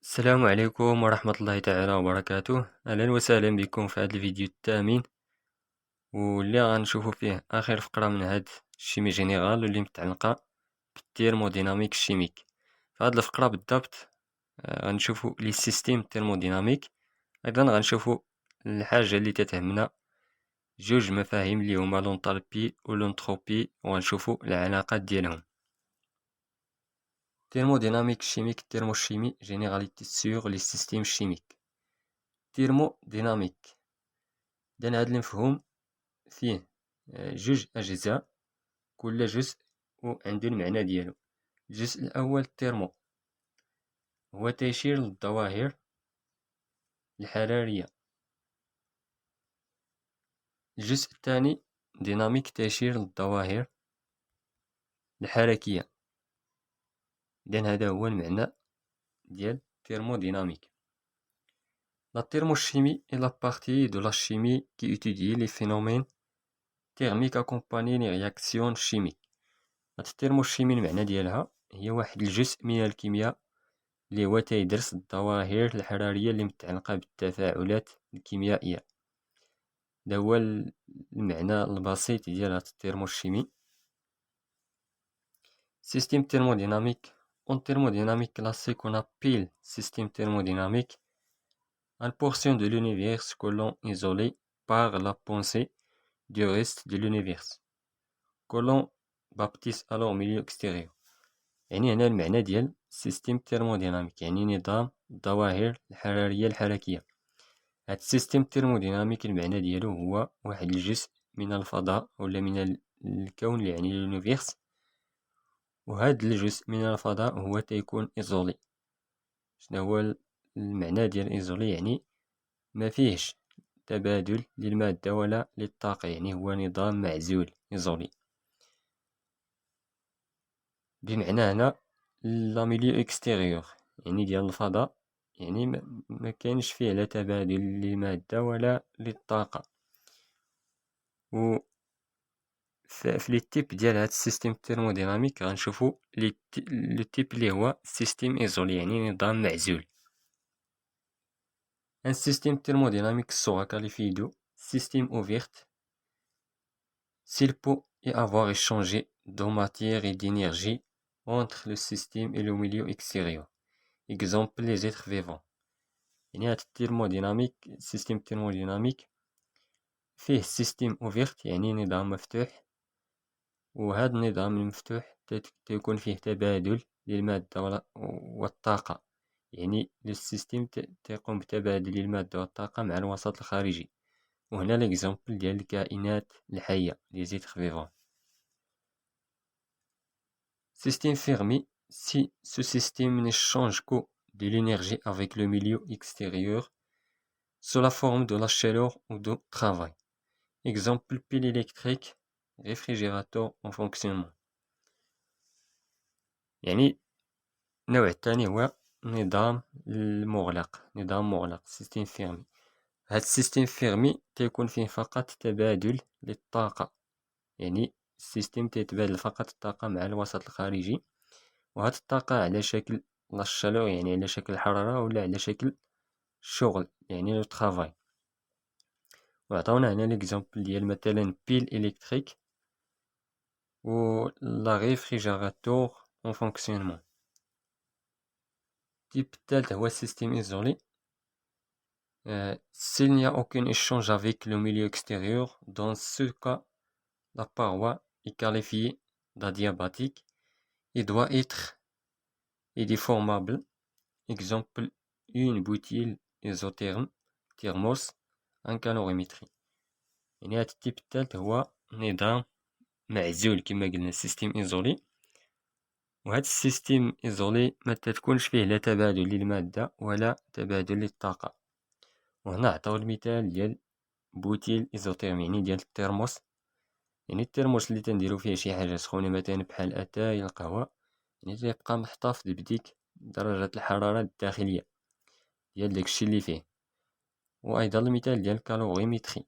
السلام عليكم ورحمة الله تعالى وبركاته. أهلا وسهلا بكم في هذا الفيديو الثامن، واللي غنشوفو فيه آخر فقرة من هاد الشيمي جينيرال واللي متعلقة بالتيرموديناميك الشيميك. في هاد الفقرة بالضبط غنشوفو لي سيستيم تيرموديناميك. أيضا غنشوفو الحاجة اللي تتهمنا جوج مفاهيم اللي هما لونطالبي و لونتروبي، وغنشوفو العلاقات ديالهم. Thermodynamique chimique, thermochimie, généralité sur les systèmes chimiques. Thermodynamique. إذن هاد المفهوم فيه جوج أجزاء، كل جزء وعندو المعنى ديالو. الجزء الأول تيرمو، هو تيشير للظواهر الحرارية. الجزء الثاني ديناميك، تيشير للظواهر الحركية. إذن هذا هو المعنى ديال thermodynamique. La thermochimie est la partie de la chimie qui étudie les phénomènes thermiques accompagnés des réactions chimiques. هاد التيرموشيمي المعنى ديالها هي واحد الجزء من الكيمياء اللي هو تيدرس الظواهر الحرارية اللي متعلقة بالتفاعلات الكيميائية. دا هو المعنى البسيط ديال هاد التيرموشيمي. Système thermodynamique. En thermodynamique classique, on appelle système thermodynamique une portion de l'univers que l'on isole par la pensée du reste de l'univers, que l'on baptise alors milieu extérieur. يعني هنا المعنى ديال سيستيم تيرموديناميك يعني نظام الظواهر الحرارية الحركية. هاد السيستيم تيرموديناميك المعنى ديالو هو واحد الجزء من الفضاء ولا من الكون اللي يعني لونيفيرس، وهاد الجزء من الفضاء هو تيكون إيزولي. شنو هو المعنى ديال إيزولي؟ يعني ما فيهش تبادل للمادة ولا للطاقة، يعني هو نظام معزول إيزولي. بمعنى هنا لا ميليو اكستيريور يعني ديال الفضاء، يعني ما كانش فيه لا تبادل للمادة ولا للطاقة. و في لي تيب ديال هاد السيستيم تيرموديناميك غنشوفو لو تيب اللي هو سيستيم ايزولي يعني نظام معزول. ان سيستيم تيرموديناميك سوغا كاليفي دو سيستيم اوفيرت s'il peut y avoir échangé de matière et d'énergie entre le système et le milieu extérieur. Exemple, les êtres vivants. يعني هاد التيرموديناميك السيستيم تيرموديناميك فيه سيستيم اوفيرت يعني نظام مفتوح، وهذا النظام المفتوح تيكون فيه تبادل للمادة والطاقة، يعني السيستيم تيقوم بتبادل المادة والطاقة مع الوسط الخارجي. وهنا ليكزامبل ديال الكائنات الحية لي زيتر فيفون. Système fermé, si ce système n'échange que de l'énergie avec le milieu extérieur sous la forme de la chaleur ou de travail. Exemple, pile électrique, réfrigérateur en fonctionnement. يعني النوع الثاني هو نظام مغلق سيستيم فيرمي. هاد السيستيم فيرمي تيكون فيه فقط تبادل للطاقة، يعني السيستيم تيتبادل فقط الطاقة مع الوسط الخارجي، وهاد الطاقة على شكل لا شالور يعني على شكل الحرارة ولا على شكل الشغل يعني لو ترافاي. وعطاونا هنا ليكزامبل ديال مثلا بيل إلكتريك و لا ريفريجيراتور اون فونكسيونمون. التيب الثالث هو السيستيم إيزولي. S'il n'y a aucun échange avec le milieu extérieur, dans ce cas, la paroi est qualifiée d'adiabatique et doit être déformable. Exemple, une bouteille isotherme thermos en calorimétrie. يعني هاد التيب الثالث هو نظام معزول كما قلنا سيستيم إيزولي، وهاد السيستيم إيزولي ما تتكونش فيه لا تبادل للمادة ولا تبادل للطاقة. وهنا عطاو المثال ديال بوتيل إيزوتيرم يعني ديال الترموس، يعني الترموس اللي تنديرو فيه شي حاجة سخونة مثلا بحال أتاي القهوة، يعني تيبقى محتفظ بديك درجة الحرارة الداخلية ديال داكشي اللي فيه. وأيضا المثال ديال الكالوريميتري.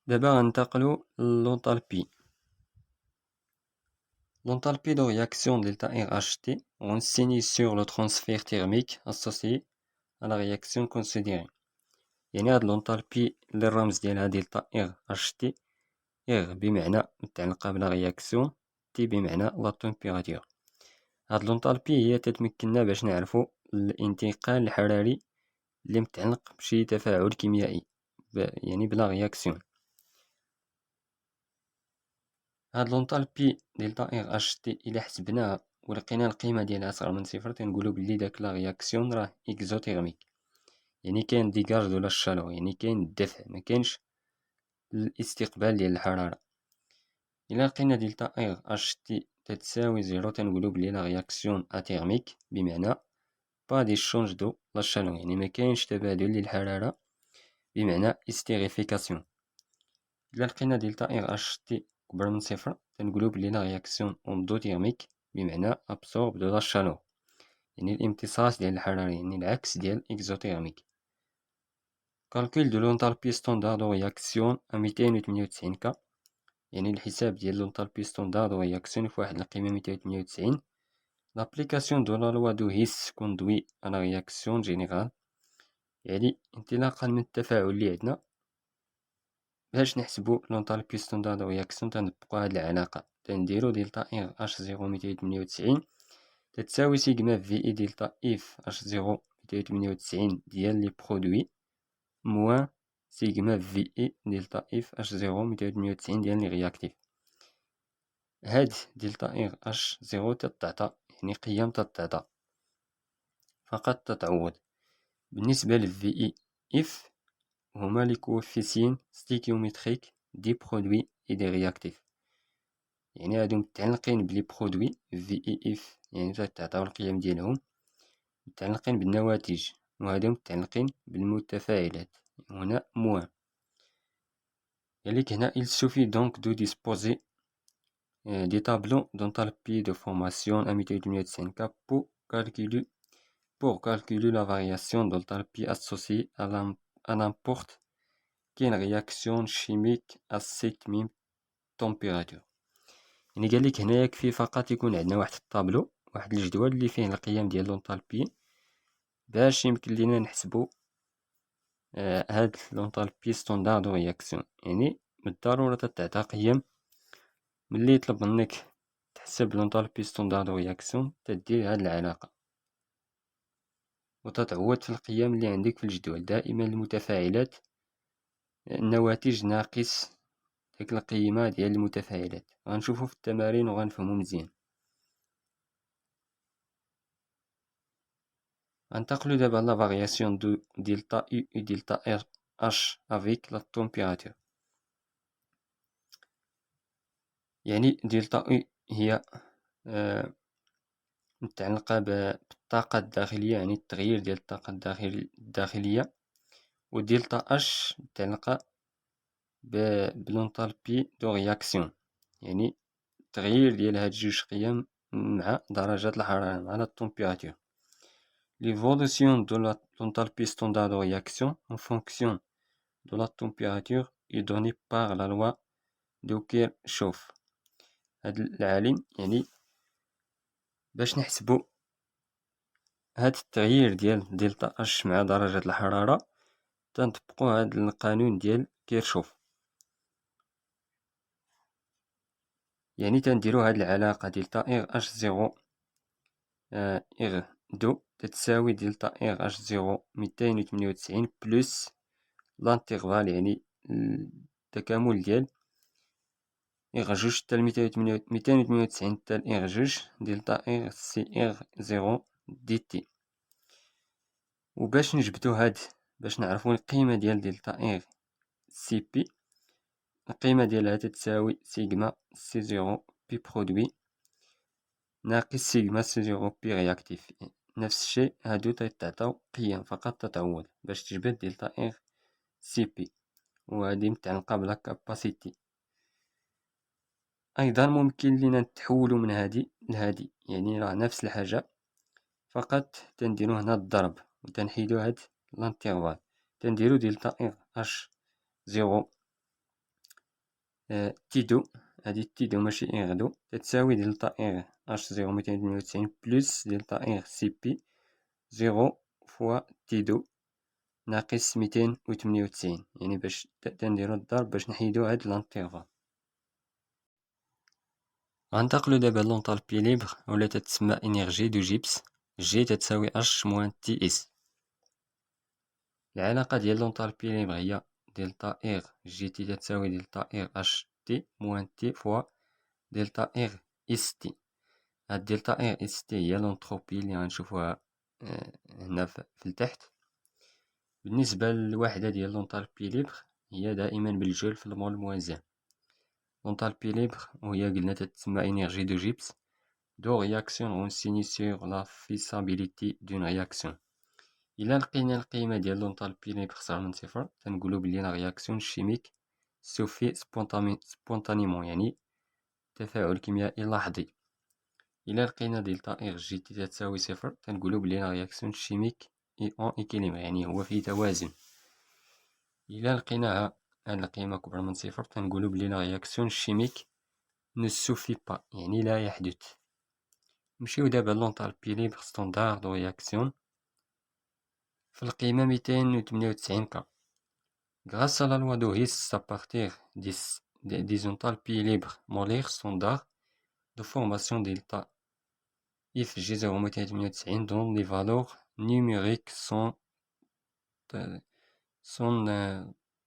دابا غنتقلو للونطالبي. L'enthalpie de réaction delta RHT renseigne sur le transfert thermique associé à la réaction considérée. يعني هاد l'enthalpie اللي الرمز ديالها دلتا RHT، R بمعنى متعلقة بلا رياكسيون، T بمعنى لا تمبيراتور. هاد l'enthalpie هي تتمكننا باش نعرفو الانتقال الحراري اللي متعلق بشي تفاعل كيميائي يعني بلا رياكسيون. هاد لونطالبي دلتا ار اش تي الى حسبناها ولقينا القيمه ديالها اصغر من صفر تنقولو بلي داك لا رياكسيون راه اكزوتيرميك، يعني كاين ديكارج ولا الشالور، يعني كاين الدفع مكانش الاستقبال ديال الحراره. الى لقينا دلتا ار اش تي تتساوي زيرو تنقولو بلي لا رياكسيون اتيرميك، بمعنى با ديشونج دو لا شالور، يعني مكاينش تبادل للحراره بمعنى استيريفيكاسيون. الى لقينا دلتا ار اش تي كبر من صفر تنقولو بلي لا رياكسيون اندوتيرميك، بمعنى ابسورب دو لا شالور، يعني الامتصاص ديال الحرارة، يعني العكس ديال اكزوتيرميك. كالكول دو لونطالبي ستوندار دو رياكسيون ا 298 ك، يعني الحساب ديال لونطالبي ستوندار دو رياكسيون فواحد القيمة 298. لابليكاسيون دو لا لوا دو هيس كوندوي ا لا رياكسيون جينيرال، يعني انطلاقا من التفاعل اللي عندنا باش نحسبو لونطالبي ستوندار دو رياكسيون تنطبقو هاد العلاقة، تنديرو دلتا ار اش زيرو 298 تتساوي سيغما في اي دلتا اف اش زيرو 298 ديال لي برودوي موان سيغما في اي دلتا اف اش زيرو 298 ديال لي رياكتيف. هاد دلتا ار اش زيرو تتعطى، يعني قيم تتعطى فقط تتعوض. بالنسبة لفي اي اف هما لي كوفيسيين ستيكيومتريك دي برودوي اي دي رياكتيف، يعني هادو متعلقين بلي برودوي في اي اف، يعني تتعطاو القيم ديالهم متعلقين بالنواتج، وهادو متعلقين بالمتفاعلات، هنا موان. يليك هنا il suffit donc de disposer des tableaux d'enthalpie de formation à 298 K pour calculer la variation d'enthalpie associée à n'importe quelle réaction chimique à cette même température. يعني قالك هنا يكفي فقط يكون عندنا واحد الطابلو، واحد الجدول اللي فيه القيم ديال لونطالبي باش يمكن لينا نحسبو هاد لونطالبي ستوندار دو رياكسيون. يعني بالضرورة تتعطى قيم، ملي يطلب منك تحسب لونطالبي ستوندار دو رياكسيون تدير هاد العلاقة وتتعوض في القيم اللي عندك في الجدول. دائما المتفاعلات النواتج ناقص ديك القيمة ديال المتفاعلات، غنشوفو في التمارين وغنفهمو مزيان. غنتقلو دابا لا فارياسيون دو دلتا U et دلتا RH avec la température. يعني دلتا U هي متعلقة بالطاقة الداخلية، يعني التغيير ديال الطاقة الداخلية، و دلتا H متعلقة بلونطالبي دو رياكسيون، يعني التغيير ديال هاد جوج قيم مع درجات الحرارة، مع لا température. L'évolution de l'enthalpie standard de réaction en fonction de la température est donnée par la loi de Kirchhoff. هاد العالم يعني باش نحسبو هاد التغيير ديال دلتا اش مع درجة الحرارة تنطبقو هاد القانون ديال كيرشوف، يعني تنديرو هاد العلاقة دلتا ار اش زيرو ار دو تتساوي دلتا ار اش زيرو 298 بلس لانتيغفال، يعني التكامل ديال ار جوج حتى 298 حتى ار جوج دلتا ار سي ار زيرو دي تي. وباش نجبدو باش نعرفو القيمة ديال دلتا ار سي بي، القيمة ديالها تتساوي سيغما سي زيرو بي برودوي ناقص سيغما سي زيرو بي رياكتيف. نفس الشيء هادو تيتعطاو قيم فقط تتعوض باش تجبد دلتا ار سي بي، وهادي متعلقة بلا كاباسيتي. ايضا ممكن لينا نتحولو من هادي لهادي، يعني راه نفس الحاجة فقط تنديرو هنا الضرب وتنحيدو هاد لانتيرفال، تنديرو دلتا ار اش زيرو تي دو هادي تي دو ماشي إغ دو تتساوي دلتا إغ أش 0 بلس دلتا إغ سي بي 0 فوا تي دو ناقص 298. يعني باش تنديرو الضرب باش نحيدو هاد لانتيرفال. غنتقلو دابا لونطالبي ليبر ولا تتسمى إنرجي دو جيبس جي تتساوي أش موان تي إس. العلاقة ديال لونطالبي ليبر هي دلتا إغ جي تي تتساوي دلتا إغ أش تي موان تي فوا دلتا إغ إس تي. هاد دلتا إغ إس تي هي لونتروبي اللي غنشوفوها هنا في التحت. بالنسبة للوحدة ديال لونطالبي ليبر هي دائما بالجول في المول موازان. لونطالبي ليبر وهي قلنا تتسمى إنرجي دو جيبس دو رياكسيون رونسيني سيغ لا فيسابيليتي دون رياكسيون. إلا لقينا القيمة ديال لونطالبي ليبر صغر من صفر تنقولو بلي لا رياكسيون شيميك سوفي سبونطانيمون، يعني تفاعل كيميائي لحظي. إلا لقينا دلتا إغ جي تي تساوي صفر تنقولو بلي لا رياكسيون شيميك إي أون إكيليبر، يعني هو في توازن. إلا لقيناها هاد القيمة كبر من صفر تنقولو بلي لا رياكسيون شيميك ne suffit pas، يعني لا يحدث. نمشيو دابا لونطالبي ليبر ستوندار دو رياكسيون في القيمة 298 ك. Grâce à la loi de His à partir des enthalpies libres molaires standard de formation delta if G0 dont les valeurs numériques sont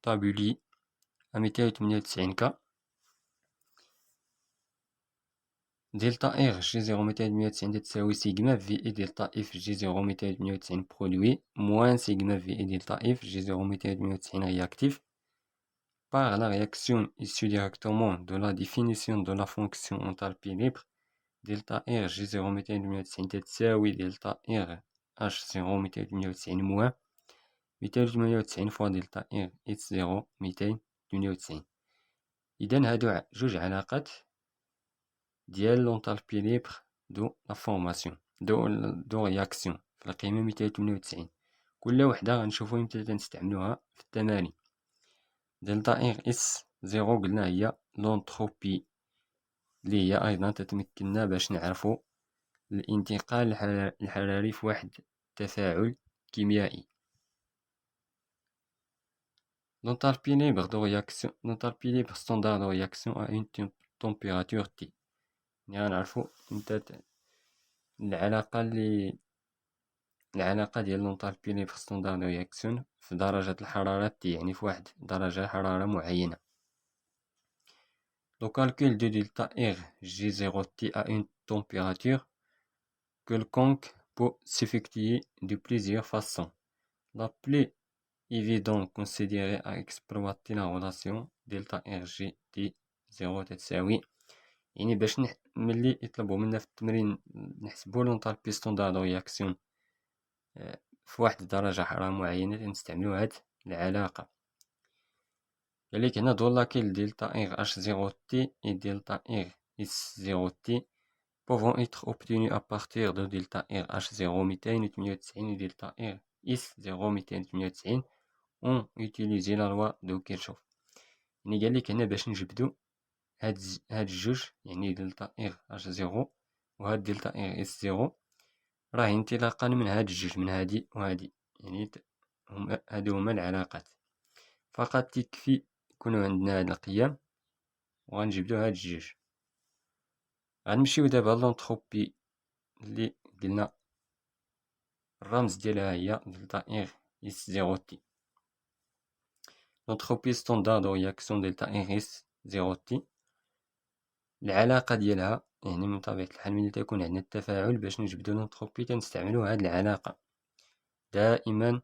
tablies à 298 ك. دلتا إغ جي 0 تساوي سيجما في إي دلتا إف جي 0 برودوي موان سيجما في إي دلتا إف جي 0 réactif par la réaction issue directement de la définition de la fonction enthalpie libre. دلتا إغ جي 0 تساوي دلتا إغ H 0 موان 298 فوا دلتا إغ إس 0 298. إذا هادو جوج علاقات ديال لونطالبي ليبر دو لا فورماسيون دو رياكسيون في القيمة 298. كل وحدة غنشوفو إمتى تنستعملوها في التمارين. دلتا إغ إس 0 قلنا هي لونتروبي اللي هي أيضا تتمكننا باش نعرفو الانتقال الحراري في واحد تفاعل كيميائي. L'enthalpie libre de réaction, l'enthalpie libre standard de réaction à une température T. يعني غنعرفو امتى العلاقة ديال لونطالبي ليبر ستوندار دو رياكسيون في درجة الحرارة T، يعني في واحد درجة حرارة معينة. Le calcul de delta R G0T à une température quelconque peut s'effectuer de plusieurs façons. La plus évidente considérée à exploiter la relation delta RG T0 تساوي، يعني باش ملي يطلبوا منا في التمرين نحسبوا لونطالبي ستوندار دو رياكسيون في واحد الدرجة حرارة معينة تنستعملو هاد العلاقة. لذلك هنا دو لاكيل دلتا R H0T et delta R S0T pouvant être obtenus à partir de delta R H0 298 et delta R S0 298 on utilisé la loi de Kirchhoff. يعني قالك هنا باش نجبدو هاد الجوج، يعني دلتا إغ اش زيرو وهاد دلتا إغ إس زيرو، راه انطلاقا من هاد الجوج، من هادي وهادي، يعني هادو هما العلاقات. فقط تكفي يكونو عندنا هاد القيم وغنجبدو هاد الجوج. غنمشيو دابا لونتروبي اللي قلنا الرمز ديالها هي دلتا إغ إس زيرو تي. لونتروبي ستوندار دو رياكسيون دلتا إغ إس زيرو تي، العلاقة ديالها يعني من طبيعة الحال ملي تكون عندنا التفاعل باش نجبدو لونتروبي تنستعملو هاد العلاقة. دائما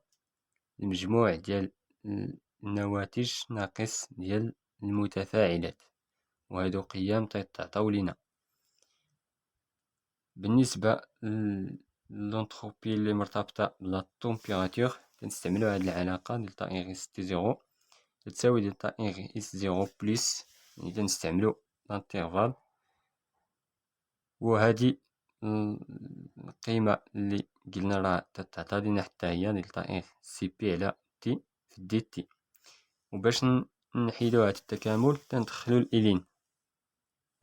المجموع ديال النواتج ناقص ديال المتفاعلات، وهادو قيم تعطاو لينا. بالنسبة للونتروبي اللي مرتبطة بلا طومبيراتور تنستعملو هاد العلاقة دلتا إغ إس تي زيرو تساوي دلتا إغ إس زيرو بلس، يعني تنستعملو لانترفال. وهادي القيمة اللي قلنا راه تتعطى لينا حتى هي دلتا إغ سي بي على تي في دي تي. وباش نحيدو هاد التكامل تندخلو الإلين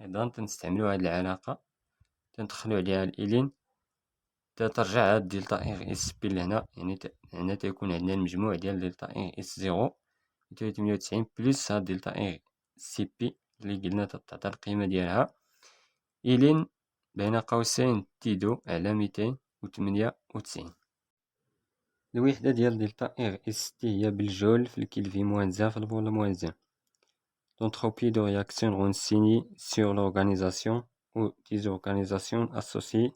أيضا تنستعملو هاد العلاقة، تندخلو عليها الإلين، ترجع هاد دلتا إغ إس بي لهنا، يعني هنا تيكون عندنا المجموع ديال دلتا إغ إس زيرو ميتين وتمنية وتسعين بلس هاد دلتا إغ سي بي اللي قلنا تعطى القيمة ديالها إلين بين قوسين تيدو على 298. الوحدة ديال دلتا إغ إس تي هي بالجول في الكلفي موان زان في الفولة موان زان. L'entropie de réaction renseigne sur l'organisation ou désorganisation associée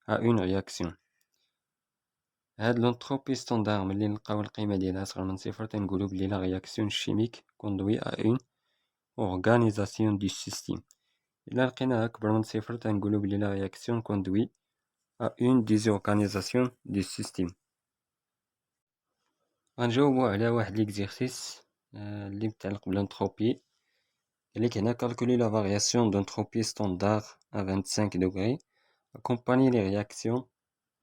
à une réaction. هاد l'entropie standard ملي نلقاو القيمة ديالها صغر من صفر تنقولو بلي لا réaction chimique conduit à une organisation du système. إلا لقيناها أكبر من صفر تنقولو بلي لا réaction conduit à une désorganisation du système. غنجاوبو على واحد ليكزيرسيس اللي متعلق بالانتروبي. قالك هنا calculer la variation d'entropie standard à 25 degrés accompagne les réactions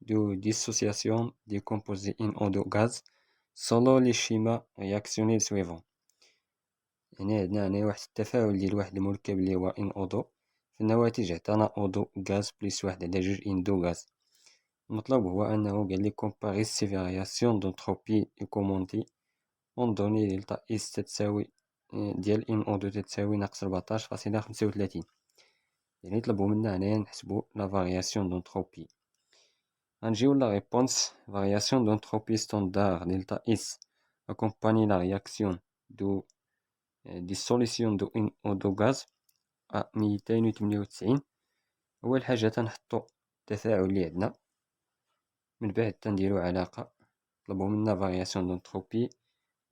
de dissociation des composés in eau de gaz selon les schémas réactionnels suivants. يعني عندنا واحد التفاعل ديال واحد المركب اللي هو ان اودو، في النواتج عطانا اودو غاز بلس واحد على جوج اندو غاز. المطلوب هو انه قال لي كومباري سي فارياسيون دونتروبي كومونتي اون دوني دلتا اس تتساوي ديال ان او دو تتساوي ناقص 14.35. يعني طلبوا منا هنايا نحسبوا لا فارياسيون دونتروبي. غنجيو لا ريبونس فارياسيون دونتروبي ستاندار دلتا اس accompagne la réaction de dissolution de ان او دو غاز ا 298. اول حاجه تنحطو التفاعل اللي عندنا، من بعد تنديرو علاقه، طلبوا منا فارياسيون دونتروبي.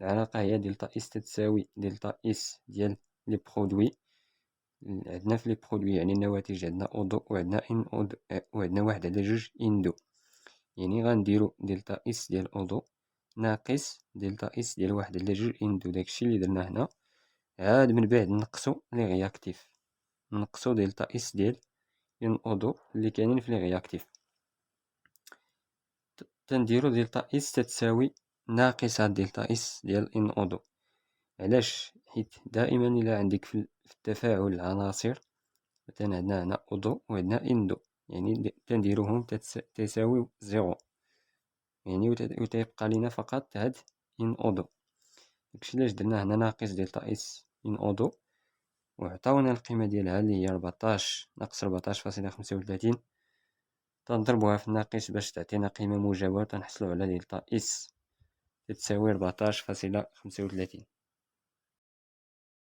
العلاقة هي دلتا إس تتساوي دلتا إس ديال لي برودوي. عندنا في لي برودوي يعني النواتج عندنا أودو وعندنا إن أودو وعندنا واحد على جوج إندو، يعني غنديرو دلتا إس ديال أودو ناقص دلتا إس ديال واحد على جوج إندو. داكشي اللي درنا هنا. عاد من بعد نقصو لي رياكتيف، نقصو دلتا إس ديال إن أودو اللي كاينين في لي رياكتيف، تنديرو دلتا إس تتساوي ناقص هاد دلتا إس ديال إن أودو. علاش؟ حيت دائما إلا عندك في التفاعل العناصر مثلا عندنا هنا أودو وعندنا إندو، يعني تنديروهم تساوي زيرو، يعني وتيبقى لينا فقط هاد إن أودو. داكشي علاش درنا هنا ناقص دلتا إس إن أودو وعطاونا القيمة ديالها اللي هي 14 ناقص 14.35. تنضربوها في الناقص باش تعطينا قيمة موجبة، تنحصلو على دلتا إس تتساوي 14.35.